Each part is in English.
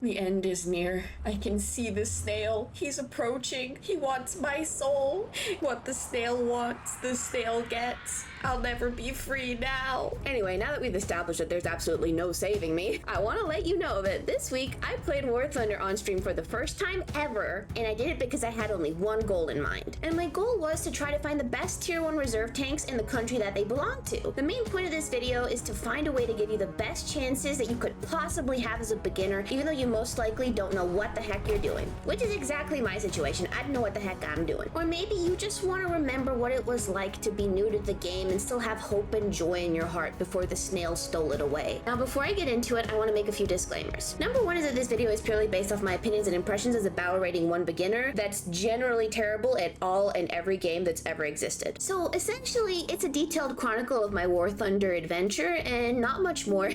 The end is near. I can see the snail. He's approaching. He wants my soul. What the snail wants, the snail gets. I'll never be free now. Anyway, now that we've established that there's absolutely no saving me, I want to let you know that this week I played War Thunder on stream for the first time ever, and I did it because I had only one goal in mind. And my goal was to try to find the best tier 1 reserve tanks in the country that they belong to. The main point of this video is to find a way to give you the best chances that you could possibly have as a beginner, even though you most likely don't know what the heck you're doing. Which is exactly my situation. I don't know what the heck I'm doing. Or maybe you just want to remember what it was like to be new to the game and still have hope and joy in your heart before the snail stole it away. Now, before I get into it, I want to make a few disclaimers. Number one is that this video is purely based off my opinions and impressions as a battle rating 1 beginner that's generally terrible at all and every game that's ever existed. So essentially, it's a detailed chronicle of my War Thunder adventure and not much more.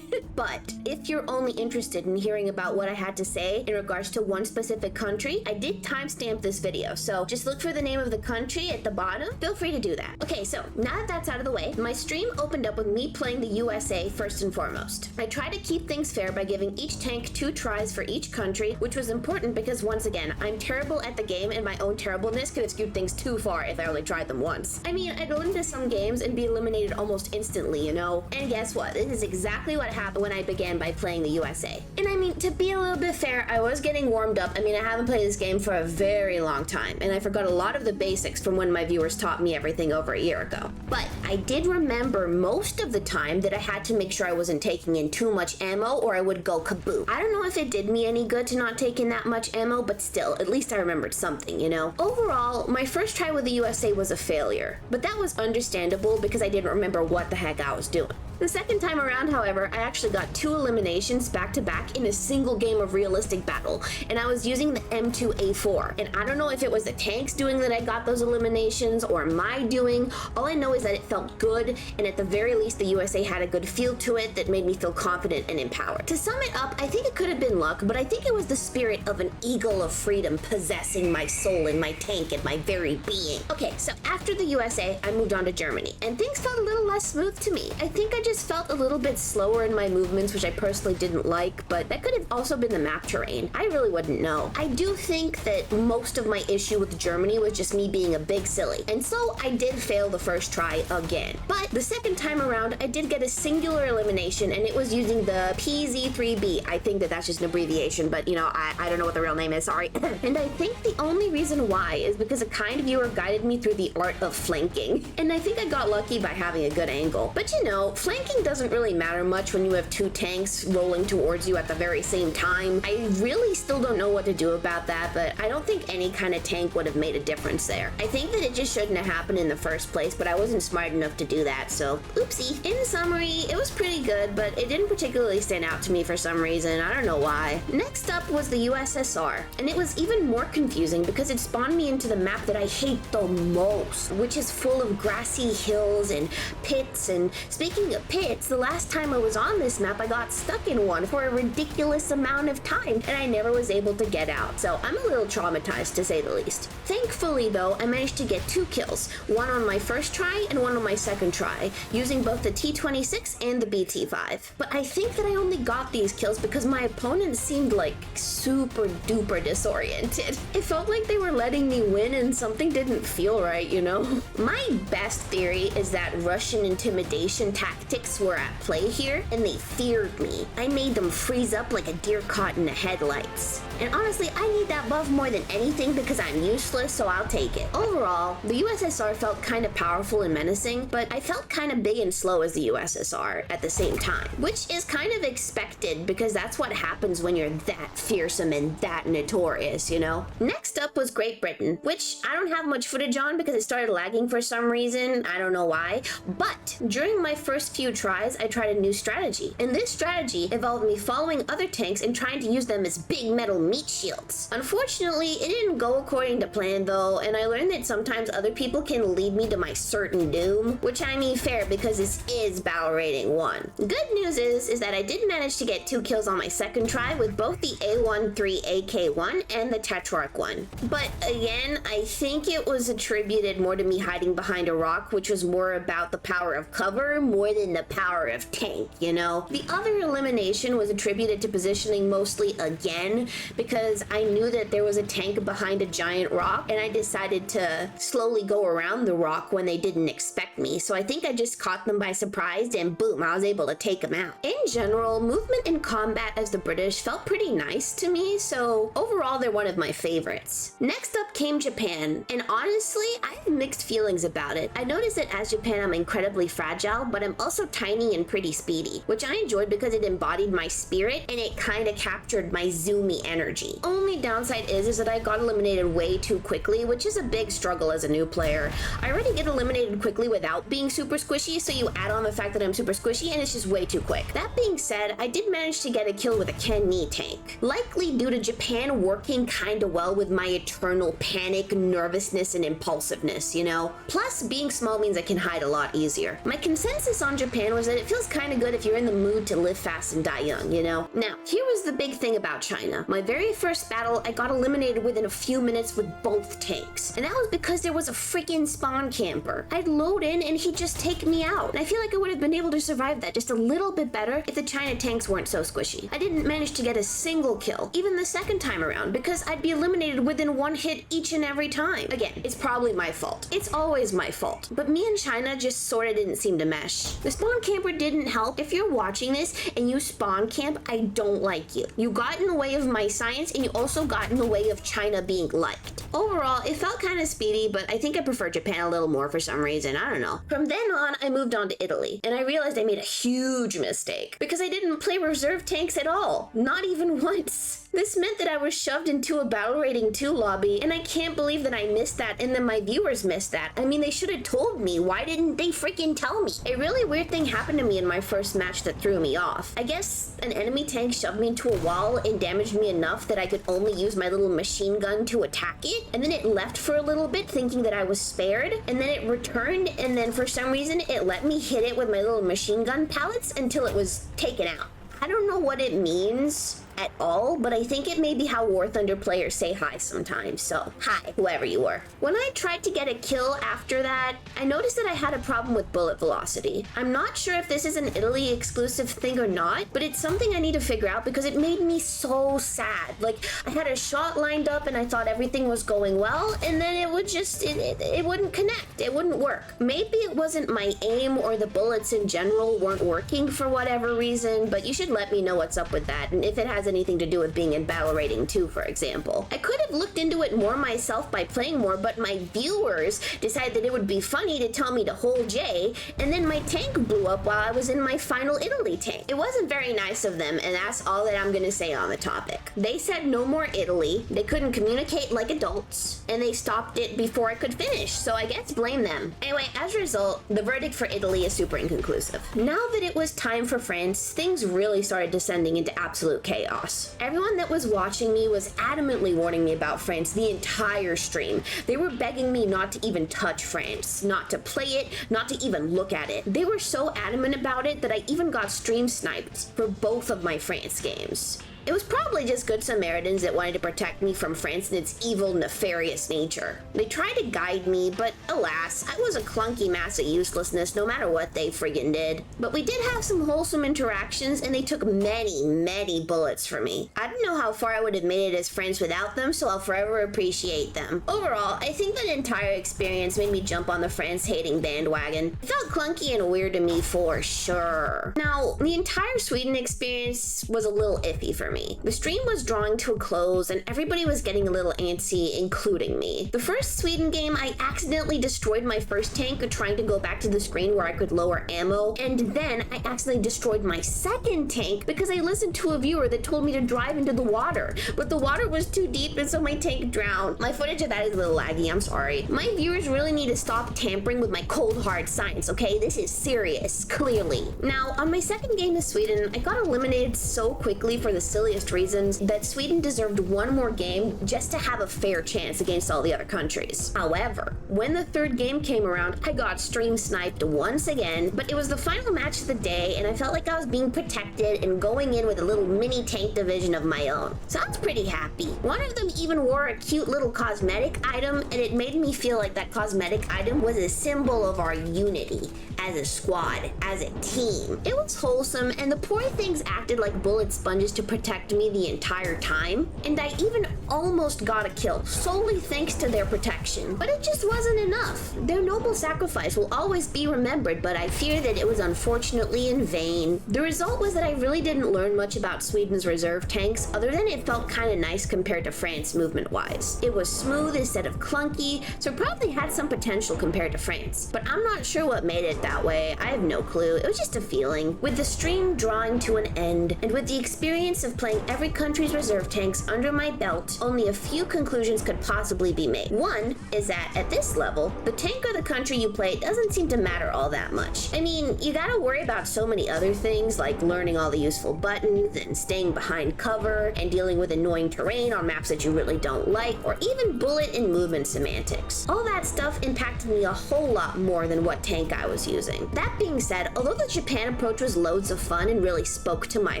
But if you're only interested in hearing about what I had to say in regards to one specific country, I did timestamp this video, so just look for the name of the country at the bottom. Feel free to do that. Okay, so now that that's out of the way, my stream opened up with me playing the USA first and foremost. I tried to keep things fair by giving each tank 2 tries for each country, which was important because once again, I'm terrible at the game and my own terribleness could have skewed things too far if I only tried them once. I mean, I'd go into some games and be eliminated almost instantly, you know? And guess what? This is exactly what happened when I began by playing the USA. And I mean, to be a little bit fair, I was getting warmed up. I mean, I haven't played this game for a very long time, and I forgot a lot of the basics from when my viewers taught me everything over a year ago. But I did remember most of the time that I had to make sure I wasn't taking in too much ammo or I would go kaboom. I don't know if it did me any good to not take in that much ammo, but still, at least I remembered something, you know? Overall, my first try with the USA was a failure, but that was understandable because I didn't remember what the heck I was doing. The second time around, however, I actually got 2 eliminations back to back in a single game of realistic battle, and I was using the M2A4. And I don't know if it was the tanks doing that I got those eliminations or my doing. All I know is that it felt good, and at the very least the USA had a good feel to it that made me feel confident and empowered. To sum it up, I think it could have been luck, but I think it was the spirit of an eagle of freedom possessing my soul and my tank and my very being. Okay, so after the USA, I moved on to Germany, and things felt a little less smooth to me. I think I just felt a little bit slower in my movements, which I personally didn't like, but that could have also been the map terrain. I really wouldn't know. I do think that most of my issue with Germany was just me being a big silly, and so I did fail the first try again. But the second time around, I did get a singular elimination, and it was using the PZ3B. I think that that's just an abbreviation, but you know, I don't know what the real name is, sorry. And I think the only reason why is because a kind viewer guided me through the art of flanking, and I think I got lucky by having a good angle. But you know, flanking doesn't really matter much when you have 2 tanks rolling towards you at the very same time. I really still don't know what to do about that, but I don't think any kind of tank would have made a difference there. I think that it just shouldn't have happened in the first place, but I wasn't smart enough to do that, so oopsie. In summary, it was pretty good, but it didn't particularly stand out to me for some reason. I don't know why. Next up was the USSR, and it was even more confusing because it spawned me into the map that I hate the most, which is full of grassy hills and pits. And speaking of pits, the last time I was on this map, I got stuck in one for a ridiculous amount of time, and I never was able to get out, so I'm a little traumatized to say the least. Thankfully though, I managed to get 2 kills, one on my first try and one on my second try, using both the T26 and the BT5. But I think that I only got these kills because my opponents seemed like super duper disoriented. It felt like they were letting me win and something didn't feel right, you know? My best theory is that Russian intimidation tactics were at play here, and they feared me. I made them freeze up like a deer caught in the headlights. And honestly, I need that buff more than anything because I'm useless, so I'll take it. Overall, the USSR felt kind of powerful and menacing, but I felt kind of big and slow as the USSR at the same time, which is kind of expected because that's what happens when you're that fearsome and that notorious, you know? Next up was Great Britain, which I don't have much footage on because it started lagging for some reason. I don't know why, but during my first few tries, I tried a new strategy, and this strategy involved me following other tanks and trying to use them as big metal meat shields. Unfortunately, it didn't go according to plan though, and I learned that sometimes other people can lead me to my certain doom, which I mean fair because this is battle rating 1. Good news is that I did manage to get 2 kills on my second try with both the A13AK1 and the Tetrarch one. But again, I think it was attributed more to me hiding behind a rock, which was more about the power of cover more than in the power of tank, you know? The other elimination was attributed to positioning mostly again, because I knew that there was a tank behind a giant rock, and I decided to slowly go around the rock when they didn't expect me. So I think I just caught them by surprise, and boom, I was able to take them out. In general, movement and combat as the British felt pretty nice to me, so overall they're one of my favorites. Next up came Japan, and honestly, I have mixed feelings about it. I noticed that as Japan I'm incredibly fragile, but I'm also tiny and pretty speedy, which I enjoyed because it embodied my spirit and it kind of captured my zoomy energy. Only downside is that I got eliminated way too quickly, which is a big struggle as a new player. I already get eliminated quickly without being super squishy, so you add on the fact that I'm super squishy and it's just way too quick. That being said, I did manage to get a kill with a Ken Ni tank, likely due to Japan working kinda well with my eternal panic, nervousness, and impulsiveness, you know? Plus, being small means I can hide a lot easier. My consensus on Japan was that it feels kinda good if you're in the mood to live fast and die young, you know? Now, here was the big thing about China. My very first battle, I got eliminated within a few minutes with both tanks, and that was because there was a freaking spawn camper. I'd load in and he'd just take me out, and I feel like I would have been able to survive that just a little bit better if the China tanks weren't so squishy. I didn't manage to get a single kill, even the second time around, because I'd be eliminated within one hit each and every time. Again, it's probably my fault. It's always my fault. But me and China just sorta didn't seem to mesh. The spawn camper didn't help. If you're watching this and you spawn camp, I don't like you. You got in the way of my science, and you also got in the way of China being liked. Overall, it felt kind of speedy, but I think I prefer Japan a little more for some reason. I don't know. From then on, I moved on to Italy, and I realized I made a huge mistake because I didn't play reserve tanks at all. Not even once. This meant that I was shoved into a Battle Rating 2 lobby, and I can't believe that I missed that and then my viewers missed that. I mean, they should have told me. Why didn't they freaking tell me? A really weird thing happened to me in my first match that threw me off. I guess an enemy tank shoved me into a wall and damaged me enough that I could only use my little machine gun to attack it, and then it left for a little bit thinking that I was spared, and then it returned, and then for some reason it let me hit it with my little machine gun pellets until it was taken out. I don't know what it means at all, but I think it may be how War Thunder players say hi sometimes, so hi, whoever you were. When I tried to get a kill after that, I noticed that I had a problem with bullet velocity. I'm not sure if this is an Italy exclusive thing or not, but it's something I need to figure out because it made me so sad. Like, I had a shot lined up and I thought everything was going well, and then it would just, it wouldn't connect, it wouldn't work. Maybe it wasn't my aim or the bullets in general weren't working for whatever reason, but you should let me know what's up with that, and if it has anything to do with being in Battle Rating 2, for example. I could have looked into it more myself by playing more, but my viewers decided that it would be funny to tell me to hold J, and then my tank blew up while I was in my final Italy tank. It wasn't very nice of them, and that's all that I'm gonna say on the topic. They said no more Italy, they couldn't communicate like adults, and they stopped it before I could finish, so I guess blame them. Anyway, as a result, the verdict for Italy is super inconclusive. Now that it was time for France, things really started descending into absolute chaos. Everyone that was watching me was adamantly warning me about France the entire stream. They were begging me not to even touch France, not to play it, not to even look at it. They were so adamant about it that I even got stream sniped for both of my France games. It was probably just good Samaritans that wanted to protect me from France and its evil, nefarious nature. They tried to guide me, but alas, I was a clunky mass of uselessness no matter what they friggin' did. But we did have some wholesome interactions, and they took many, many bullets for me. I don't know how far I would have made it as friends without them, so I'll forever appreciate them. Overall, I think that entire experience made me jump on the France-hating bandwagon. It felt clunky and weird to me for sure. Now, the entire Sweden experience was a little iffy for me. The stream was drawing to a close and everybody was getting a little antsy, including me. The first Sweden game, I accidentally destroyed my first tank trying to go back to the screen where I could lower ammo, and then I accidentally destroyed my second tank because I listened to a viewer that told me to drive into the water, but the water was too deep and so my tank drowned. My footage of that is a little laggy, I'm sorry. My viewers really need to stop tampering with my cold hard science, okay? This is serious, clearly. Now, on my second game of Sweden, I got eliminated so quickly for the silly silliest reasons that Sweden deserved one more game just to have a fair chance against all the other countries. However, when the third game came around, I got stream sniped once again, but it was the final match of the day and I felt like I was being protected and going in with a little mini tank division of my own. So I was pretty happy. One of them even wore a cute little cosmetic item, and it made me feel like that cosmetic item was a symbol of our unity as a squad, as a team. It was wholesome, and the poor things acted like bullet sponges to protect me the entire time, and I even almost got a kill solely thanks to their protection. But it just wasn't enough. Their noble sacrifice will always be remembered, but I fear that it was unfortunately in vain. The result was that I really didn't learn much about Sweden's reserve tanks, other than it felt kinda nice compared to France movement-wise. It was smooth instead of clunky, so probably had some potential compared to France. But I'm not sure what made it that way. I have no clue. It was just a feeling. With the stream drawing to an end, and with the experience of playing every country's reserve tanks under my belt, only a few conclusions could possibly be made. One is that at this level, the tank or the country you play doesn't seem to matter all that much. I mean, you gotta worry about so many other things like learning all the useful buttons and staying behind cover and dealing with annoying terrain on maps that you really don't like, or even bullet and movement semantics. All that stuff impacted me a whole lot more than what tank I was using. That being said, although the Japan approach was loads of fun and really spoke to my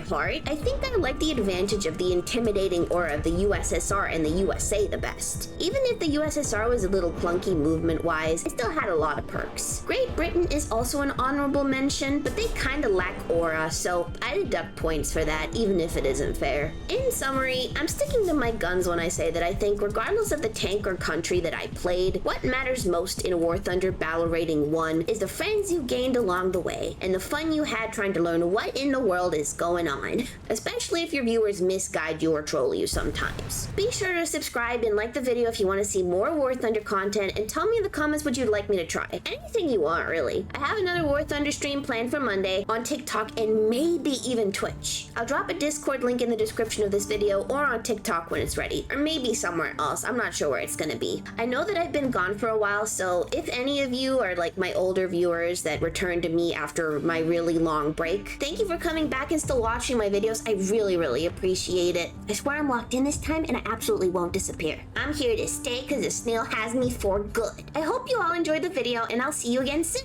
heart, I think I liked the advantage of the intimidating aura of the USSR and the USA the best. Even if the USSR was a little clunky movement-wise, it still had a lot of perks. Great Britain is also an honorable mention, but they kinda lack aura, so I deduct points for that, even if it isn't fair. In summary, I'm sticking to my guns when I say that I think regardless of the tank or country that I played, what matters most in War Thunder Battle Rating 1 is the friends you gained along the way, and the fun you had trying to learn what in the world is going on, especially if your viewers misguide you or troll you sometimes. Be sure to subscribe and like the video if you want to see more War Thunder content, and tell me in the comments what you'd like me to try. Anything you want, really. I have another War Thunder stream planned for Monday on TikTok and maybe even Twitch. I'll drop a Discord link in the description of this video or on TikTok when it's ready, or maybe somewhere else. I'm not sure where it's gonna be. I know that I've been gone for a while, so if any of you are like my older viewers that returned to me after my really long break, thank you for coming back and still watching my videos. I really appreciate it. I swear I'm locked in this time and I absolutely won't disappear. I'm here to stay because the snail has me for good. I hope you all enjoyed the video and I'll see you again soon.